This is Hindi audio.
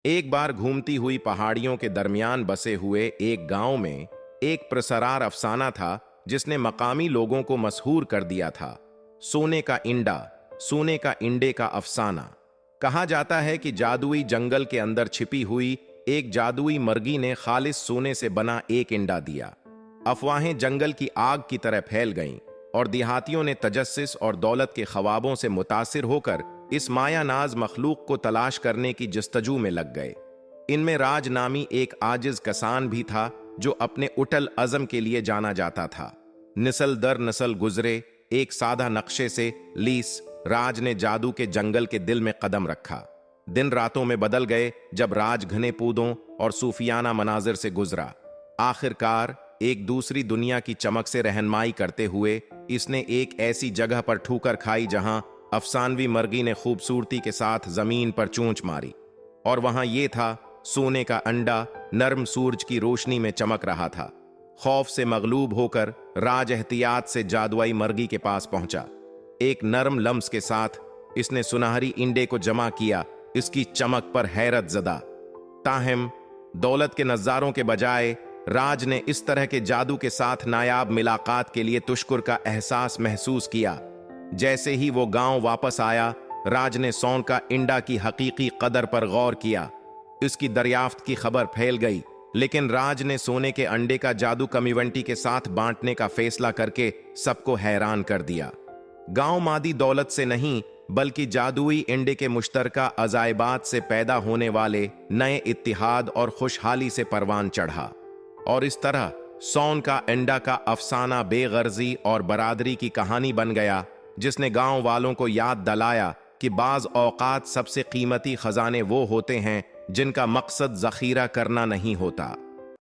एक बार घूमती हुई पहाड़ियों के दरमियान बसे हुए एक गांव में एक प्रसरार अफसाना था जिसने मकामी लोगों को मशहूर कर दिया था। सोने का इंडा, सोने का इंडे का अफसाना। कहा जाता है कि जादुई जंगल के अंदर छिपी हुई एक जादुई मर्गी ने खालिस सोने से बना एक इंडा दिया। अफवाहें जंगल की आग की तरह फैल गईं और देहातियों ने तजस्सुस और दौलत के ख्वाबों से मुतासिर होकर इस मायानाज मखलूक को तलाश करने की जस्तजू में लग गए। इनमें राज नामी एक आजिज कसान भी था जो अपने उटल अज़म के लिए जाना जाता था। नस्ल दर नस्ल गुजरे एक सादा नक्शे से लीस राज ने जादू के जंगल के दिल में कदम रखा। दिन रातों में बदल गए जब राज घने पूदों और सूफियाना मनाजिर से गुजरा। आखिरकार एक दूसरी दुनिया की चमक से रहनुमाई करते हुए इसने एक ऐसी जगह पर ठूकर खाई जहां अफसानवी मर्गी ने खूबसूरती के साथ जमीन पर चोंच मारी। और वहां यह था, सोने का अंडा नर्म सूरज की रोशनी में चमक रहा था। खौफ से मगलूब होकर राज एहतियात से जादुई मर्गी के पास पहुंचा। एक नरम लम्स के साथ इसने सुनहरी इंडे को जमा किया, इसकी चमक पर हैरत ज़दा। ताहम दौलत के नज़ारों के बजाय राज ने इस तरह के जादू के साथ नायाब मुलाकात के लिए तुश्कुर का एहसास महसूस किया। जैसे ही वो गांव वापस आया, राज ने सोन का इंडा की हकीकी कदर पर गौर किया। इसकी दरियाफ्त की खबर फैल गई, लेकिन राज ने सोने के अंडे का जादू कम्युनिटी के साथ बांटने का फैसला करके सबको हैरान कर दिया। गांव मादी दौलत से नहीं बल्कि जादुई इंडे के मुश्तरका अजायबात से पैदा होने वाले नए इत्तिहाद और खुशहाली से परवान चढ़ा। और इस तरह सोन का अंडा का अफसाना बेगर्जी और बरादरी की कहानी बन गया, जिसने गांव वालों को याद दिलाया कि बाज औकात सबसे कीमती खजाने वो होते हैं जिनका मकसद जखीरा करना नहीं होता।